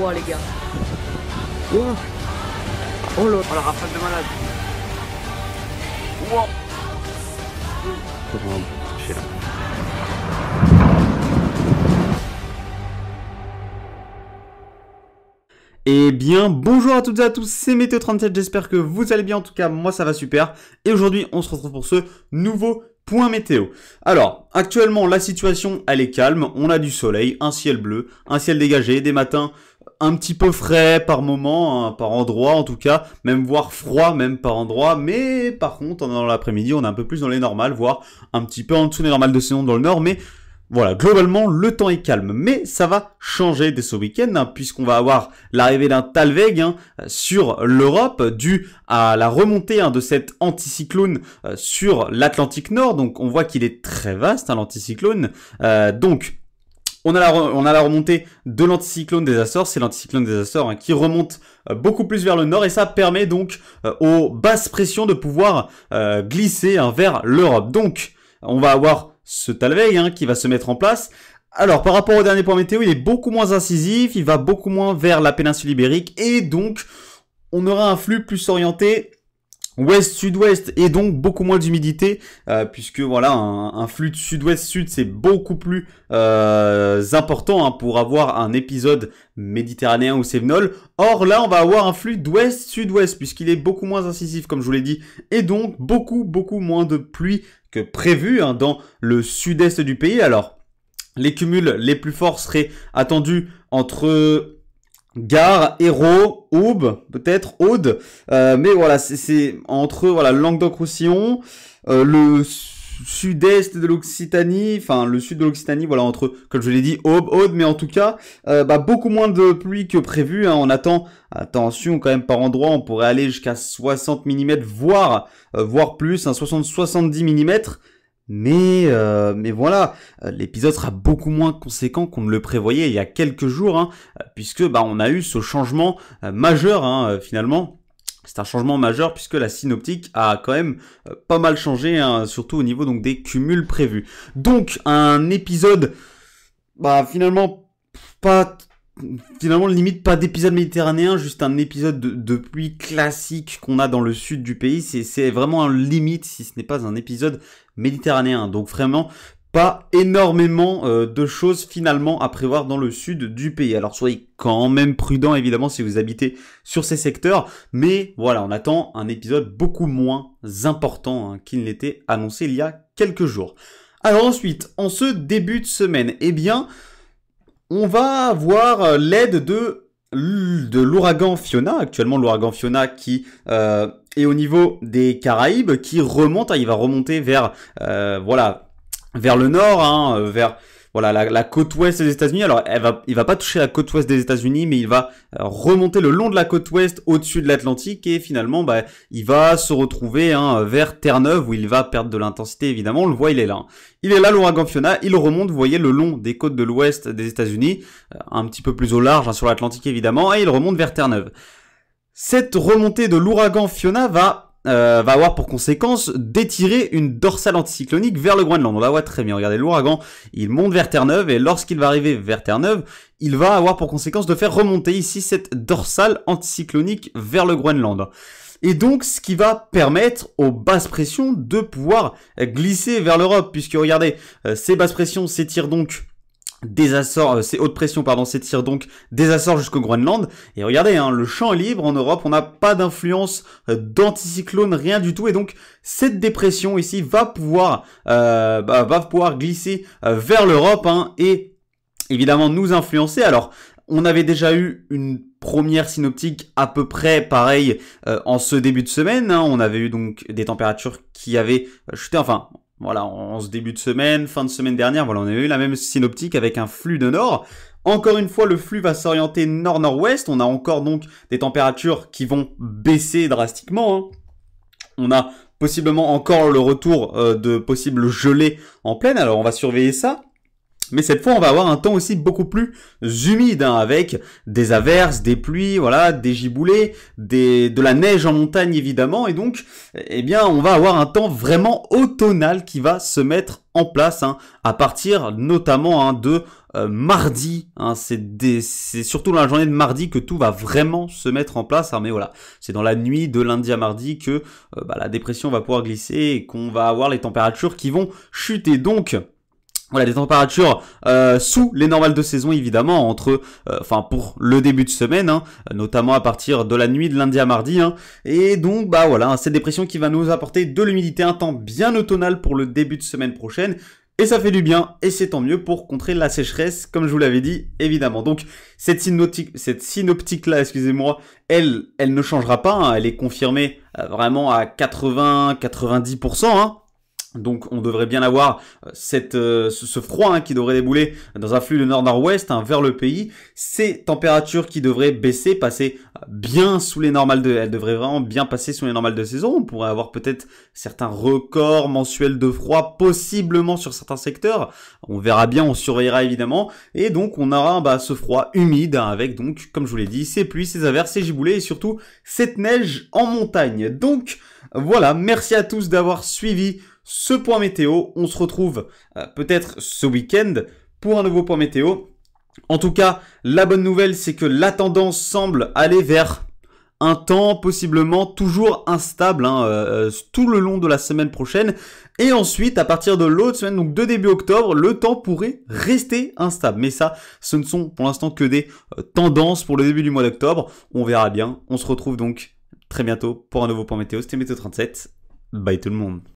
Ouah les gars. Oh, oh là. Oh la rafale de malade. Wow. Comment toucher là. Eh bien, bonjour à toutes et à tous, c'est Météo37, j'espère que vous allez bien, en tout cas, moi ça va super. Et aujourd'hui, on se retrouve pour ce nouveau point météo. Alors, actuellement, la situation, elle est calme, on a du soleil, un ciel bleu, un ciel dégagé, des matins un petit peu frais par moment, hein, par endroit en tout cas, même voire froid même par endroit, mais par contre, dans l'après-midi, on est un peu plus dans les normales, voire un petit peu en dessous des normales de saison dans le nord, mais voilà, globalement, le temps est calme, mais ça va changer dès ce week-end, hein, puisqu'on va avoir l'arrivée d'un Talveg sur l'Europe, dû à la remontée de cet anticyclone sur l'Atlantique Nord. Donc, on voit qu'il est très vaste, l'anticyclone. Donc, on a la remontée de l'anticyclone des Açores, c'est l'anticyclone des Açores qui remonte beaucoup plus vers le nord, et ça permet donc aux basses pressions de pouvoir glisser vers l'Europe. Donc, on va avoir ce Talveg qui va se mettre en place. Alors, par rapport au dernier point météo, il est beaucoup moins incisif, il va beaucoup moins vers la péninsule ibérique, et donc, on aura un flux plus orienté ouest-sud-ouest, et donc beaucoup moins d'humidité, puisque voilà, un flux de sud-ouest-sud, c'est beaucoup plus important pour avoir un épisode méditerranéen ou cévenol. Or là, on va avoir un flux d'ouest-sud-ouest, puisqu'il est beaucoup moins incisif, comme je vous l'ai dit, et donc beaucoup moins de pluie que prévu dans le sud-est du pays. Alors, les cumuls les plus forts seraient attendus entre Gare, Hérault, Aube, peut-être Aude, mais voilà, c'est entre voilà Languedoc-Roussillon, le sud-est de l'Occitanie, enfin le sud de l'Occitanie, voilà, entre, comme je l'ai dit, Aube, Aude, mais en tout cas, beaucoup moins de pluie que prévu. On attend, attention quand même par endroit, on pourrait aller jusqu'à 60 mm, voire plus, 60-70 mm. Mais voilà, l'épisode sera beaucoup moins conséquent qu'on ne le prévoyait il y a quelques jours, puisque on a eu ce changement majeur finalement. C'est un changement majeur puisque la synoptique a quand même pas mal changé, surtout au niveau donc des cumuls prévus. Donc un épisode, finalement limite pas d'épisode méditerranéen, juste un épisode de pluie classique qu'on a dans le sud du pays. C'est vraiment un limite si ce n'est pas un épisode méditerranéen. Donc vraiment pas énormément de choses finalement à prévoir dans le sud du pays. Alors soyez quand même prudents évidemment si vous habitez sur ces secteurs, mais voilà, on attend un épisode beaucoup moins important qu'il n'était annoncé il y a quelques jours. Alors ensuite, en ce début de semaine, on va avoir l'aide de l'ouragan Fiona. Actuellement, l'ouragan Fiona qui est au niveau des Caraïbes, qui remonte. Il va remonter vers vers le nord, vers la côte ouest des États-Unis. Alors, il va pas toucher la côte ouest des États-Unis, mais il va remonter le long de la côte ouest au-dessus de l'Atlantique, et finalement, il va se retrouver vers Terre-Neuve, où il va perdre de l'intensité, évidemment. On le voit, il est là. Il est là, l'ouragan Fiona. Il remonte, vous voyez, le long des côtes de l'ouest des États-Unis, un petit peu plus au large, sur l'Atlantique, évidemment, et il remonte vers Terre-Neuve. Cette remontée de l'ouragan Fiona va avoir pour conséquence d'étirer une dorsale anticyclonique vers le Groenland. On la voit très bien. Regardez, l'ouragan, il monte vers Terre-Neuve, et lorsqu'il va arriver vers Terre-Neuve, il va avoir pour conséquence de faire remonter ici cette dorsale anticyclonique vers le Groenland. Et donc, ce qui va permettre aux basses pressions de pouvoir glisser vers l'Europe, puisque regardez, ces basses pressions s'étirent donc des Açores, ces hautes pressions, s'étirent donc des Açores jusqu'au Groenland. Et regardez, le champ est libre en Europe, on n'a pas d'influence d'anticyclone, rien du tout. Et donc, cette dépression ici va pouvoir glisser vers l'Europe et évidemment nous influencer. Alors, on avait déjà eu une première synoptique à peu près pareille en ce début de semaine. On avait eu donc des températures qui avaient chuté, en ce début de semaine, fin de semaine dernière, on a eu la même synoptique avec un flux de nord. Encore une fois, le flux va s'orienter nord-nord-ouest. On a encore donc des températures qui vont baisser drastiquement. On a possiblement encore le retour de possibles gelées en plaine. Alors, on va surveiller ça. Mais cette fois, on va avoir un temps aussi beaucoup plus humide, hein, avec des averses, des pluies, voilà, des giboulées, de la neige en montagne évidemment, et donc, eh bien, on va avoir un temps vraiment automnal qui va se mettre en place, hein, à partir notamment, hein, de mardi. Hein, c'est surtout dans la journée de mardi que tout va vraiment se mettre en place, hein, mais voilà, c'est dans la nuit de lundi à mardi que la dépression va pouvoir glisser et qu'on va avoir les températures qui vont chuter. Donc, voilà, des températures sous les normales de saison évidemment, pour le début de semaine, hein, notamment à partir de la nuit de lundi à mardi, hein, et donc voilà, cette dépression qui va nous apporter de l'humidité, un temps bien automnal pour le début de semaine prochaine, et ça fait du bien, et c'est tant mieux pour contrer la sécheresse, comme je vous l'avais dit, évidemment. Donc cette synoptique là, excusez-moi, elle ne changera pas, hein, elle est confirmée vraiment à 80-90%, hein. Donc on devrait bien avoir ce froid, hein, qui devrait débouler dans un flux de nord-nord-ouest, hein, vers le pays. Ces températures qui devraient baisser, passer bien sous les normales elles devraient vraiment bien passer sous les normales de saison. On pourrait avoir peut-être certains records mensuels de froid, possiblement sur certains secteurs. On verra bien, on surveillera évidemment. Et donc on aura ce froid humide, hein, avec donc, comme je vous l'ai dit, ces pluies, ces averses, ces giboulées et surtout cette neige en montagne. Donc voilà, merci à tous d'avoir suivi ce point météo. On se retrouve peut-être ce week-end pour un nouveau point météo. En tout cas, la bonne nouvelle, c'est que la tendance semble aller vers un temps possiblement toujours instable, hein, tout le long de la semaine prochaine. Et ensuite, à partir de l'autre semaine, donc de début octobre, le temps pourrait rester instable. Mais ça, ce ne sont pour l'instant que des tendances pour le début du mois d'octobre. On verra bien. On se retrouve donc très bientôt pour un nouveau point météo. C'était Météo 37. Bye tout le monde.